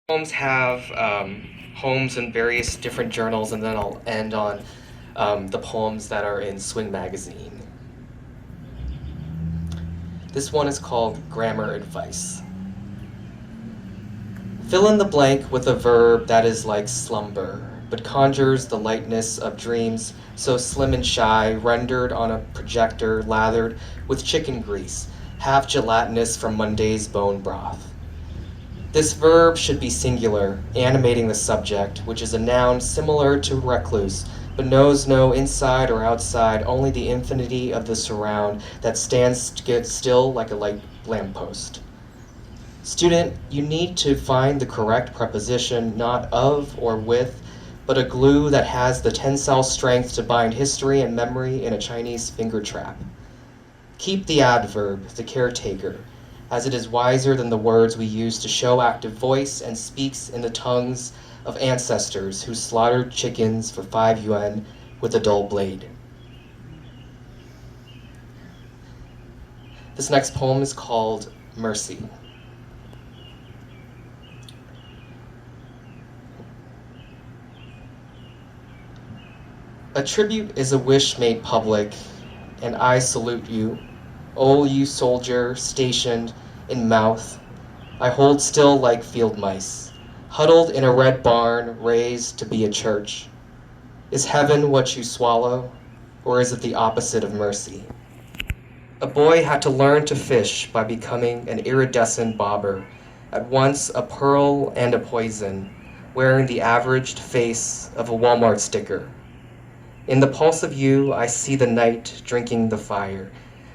Poems have homes in various different journals, and then I'll end on the poems that are in Swing Magazine. This one is called Grammar Advice. Fill in the blank with a verb that is like slumber, but conjures the lightness of dreams so slim and shy, rendered on a projector lathered with chicken grease, half gelatinous from Monday's bone broth. This verb should be singular, animating the subject, which is a noun similar to recluse, but knows no inside or outside, only the infinity of the surround that stands still like a light lamppost. Student, you need to find the correct preposition, not of or with, but a glue that has the tensile strength to bind history and memory in a Chinese finger trap. Keep the adverb, the caretaker, as it is wiser than the words we use to show active voice and speaks in the tongues of ancestors who slaughtered chickens for 5 yuan with a dull blade. This next poem is called Mercy. A tribute is a wish made public, and I salute you, O you soldier stationed in mouth. I hold still like field mice, huddled in a red barn raised to be a church. Is heaven what you swallow, or is it the opposite of mercy? A boy had to learn to fish by becoming an iridescent bobber, at once a pearl and a poison, wearing the averaged face of a Walmart sticker. In the pulse of you, I see the night drinking the fire.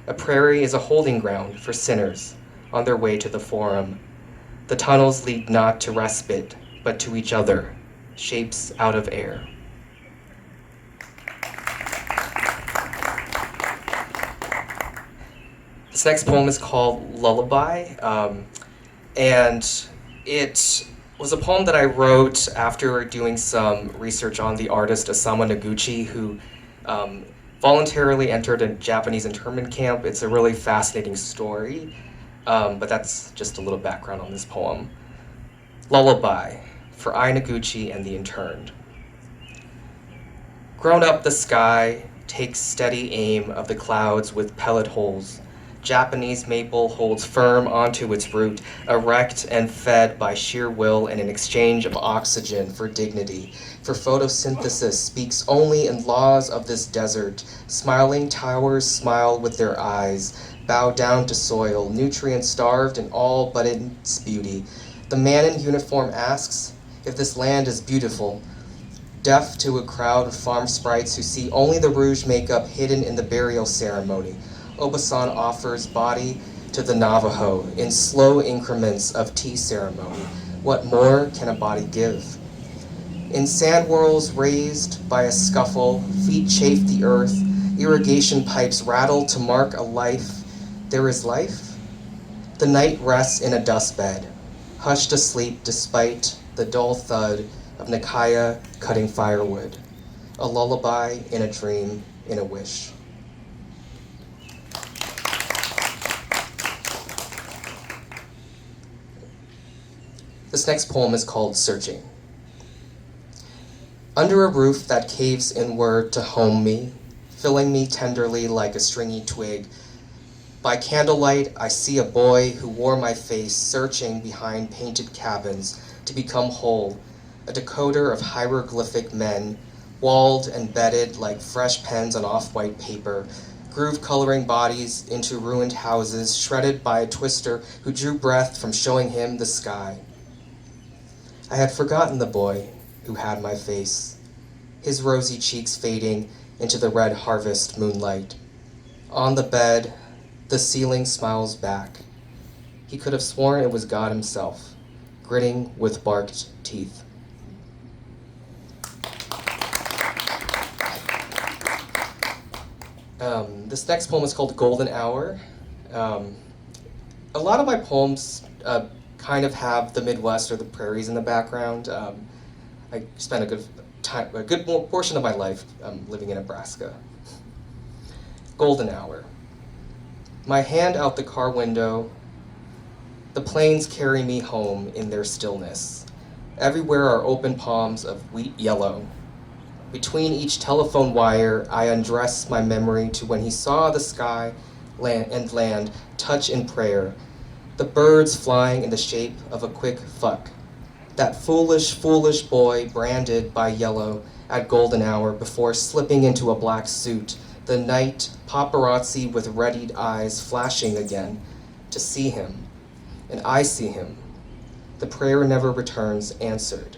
A prairie is a holding ground for sinners on their way to the forum. The tunnels lead not to respite, but to each other, shapes out of air. This next poem is called Lullaby, and it was a poem that I wrote after doing some research on the artist Osamu Noguchi, who voluntarily entered a Japanese internment camp. It's a really fascinating story, but that's just a little background on this poem. Lullaby, for I Noguchi and the Interned. Grown up the sky takes steady aim of the clouds with pellet holes. Japanese maple holds firm onto its root, erect and fed by sheer will and an exchange of oxygen for dignity. For photosynthesis speaks only in laws of this desert. Smiling towers smile with their eyes, bow down to soil, nutrient starved in all but its beauty. The man in uniform asks if this land is beautiful, deaf to a crowd of farm sprites who see only the rouge makeup hidden in the burial ceremony. Obasan offers body to the Navajo in slow increments of tea ceremony. What more can a body give? In sand whirls raised by a scuffle, feet chafe the earth, irrigation pipes rattle to mark a life. There is life? The night rests in a dustbed, hushed asleep despite the dull thud of Nikaya cutting firewood. A lullaby in a dream, in a wish. This next poem is called Searching. Under a roof that caves inward to home me, filling me tenderly like a stringy twig, by candlelight I see a boy who wore my face, searching behind painted cabins to become whole, a decoder of hieroglyphic men, walled and bedded like fresh pens on off-white paper, groove coloring bodies into ruined houses, shredded by a twister who drew breath from showing him the sky. I had forgotten the boy who had my face, his rosy cheeks fading into the red harvest moonlight. On the bed, the ceiling smiles back. He could have sworn it was God himself, gritting with barked teeth. This next poem is called Golden Hour. A lot of my poems kind of have the Midwest or the prairies in the background. I spent a good portion of my life living in Nebraska. Golden Hour. My hand out the car window, the planes carry me home in their stillness. Everywhere are open palms of wheat yellow. Between each telephone wire, I undress my memory to when he saw the sky and land touch in prayer, the birds flying in the shape of a quick fuck. That foolish, foolish boy branded by yellow at golden hour before slipping into a black suit, the night paparazzi with readied eyes flashing again to see him. And I see him. The prayer never returns answered.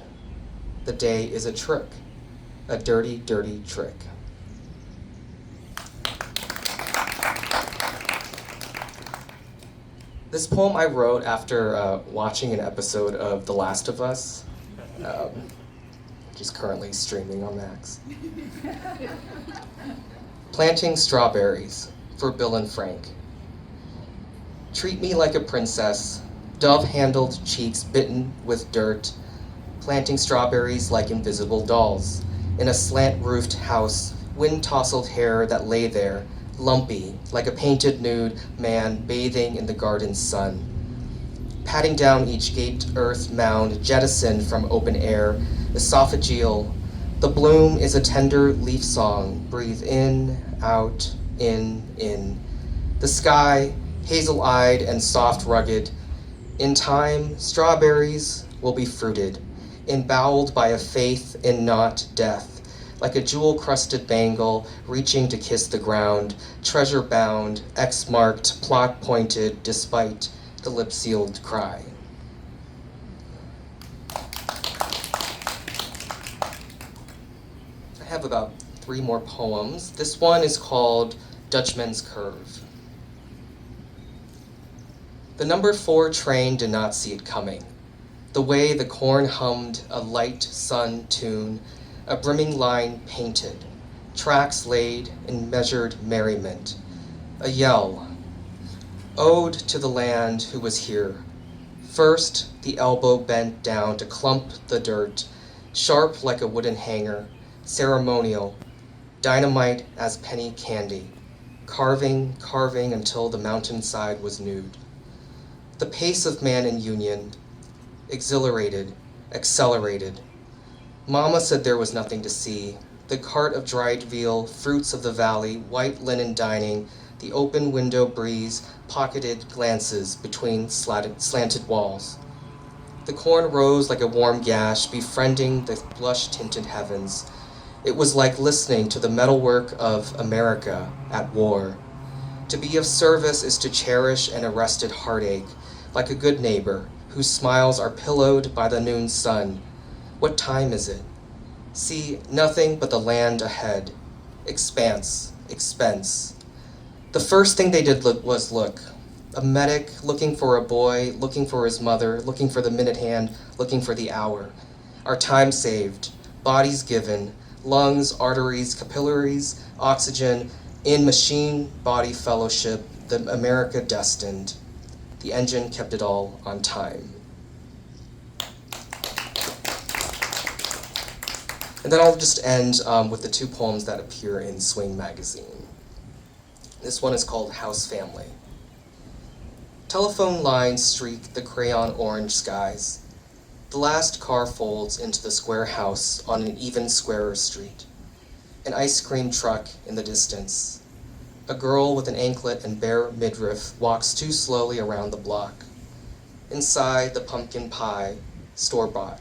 The day is a trick, a dirty, dirty trick. This poem I wrote after watching an episode of The Last of Us, which is currently streaming on Max. Planting strawberries for Bill and Frank. Treat me like a princess, dove-handled cheeks bitten with dirt, planting strawberries like invisible dolls, in a slant-roofed house, wind-tousled hair that lay there, lumpy, like a painted nude man bathing in the garden sun. Patting down each gaped earth mound jettisoned from open air, esophageal. The bloom is a tender leaf song, breathe in, out, in. The sky, hazel-eyed and soft rugged. In time, strawberries will be fruited, emboweled by a faith in not death, like a jewel-crusted bangle reaching to kiss the ground, treasure-bound, X-marked, plot-pointed, despite the lip-sealed cry. I have about 3 more poems. This one is called Dutchman's Curve. The number 4 train did not see it coming. The way the corn hummed a light sun tune, a brimming line painted, tracks laid in measured merriment, a yell, ode to the land who was here. First, the elbow bent down to clump the dirt, sharp like a wooden hanger, ceremonial, dynamite as penny candy, carving until the mountainside was nude. The pace of man in union, exhilarated, accelerated. Mama said there was nothing to see. The cart of dried veal, fruits of the valley, white linen dining, the open window breeze, pocketed glances between slanted walls. The corn rose like a warm gash, befriending the blush-tinted heavens. It was like listening to the metalwork of America at war. To be of service is to cherish an arrested heartache, like a good neighbor whose smiles are pillowed by the noon sun. What time is it? See nothing but the land ahead. Expanse, expense. The first thing they did was look. A medic looking for a boy, looking for his mother, looking for the minute hand, looking for the hour. Our time saved, bodies given, lungs, arteries, capillaries, oxygen, in machine body fellowship, the America destined. The engine kept it all on time. And then I'll just end with the 2 poems that appear in Swing magazine. This one is called House Family. Telephone lines streak the crayon orange skies. The last car folds into the square house on an even squarer street. An ice cream truck in the distance. A girl with an anklet and bare midriff walks too slowly around the block. Inside, the pumpkin pie, store-bought.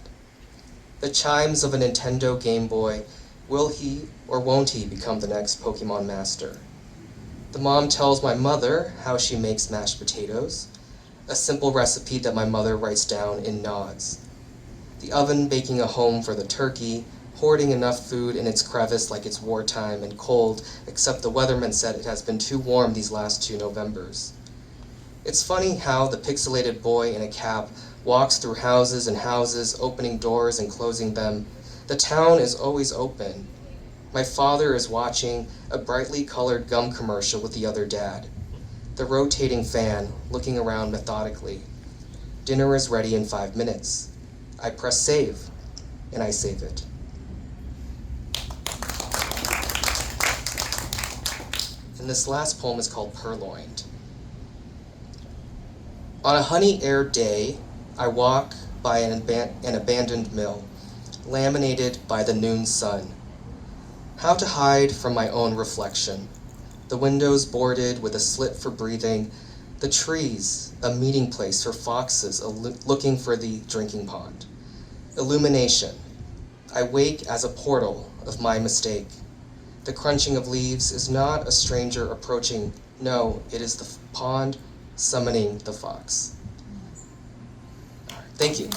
The chimes of a Nintendo Game Boy, will he or won't he become the next Pokemon master? The mom tells my mother how she makes mashed potatoes, a simple recipe that my mother writes down in nods. The oven baking a home for the turkey, hoarding enough food in its crevice like it's wartime and cold, except the weatherman said it has been too warm these last 2 Novembers. It's funny how the pixelated boy in a cap walks through houses and houses, opening doors and closing them. The town is always open. My father is watching a brightly colored gum commercial with the other dad. The rotating fan, looking around methodically. Dinner is ready in 5 minutes. I press save, and I save it. And this last poem is called Purloined. On a honey-aired day, I walk by an abandoned mill, laminated by the noon sun. How to hide from my own reflection. The windows boarded with a slit for breathing, the trees a meeting place for foxes looking for the drinking pond. Illumination. I wake as a portal of my mistake. The crunching of leaves is not a stranger approaching. No, it is the pond summoning the fox. Thank you.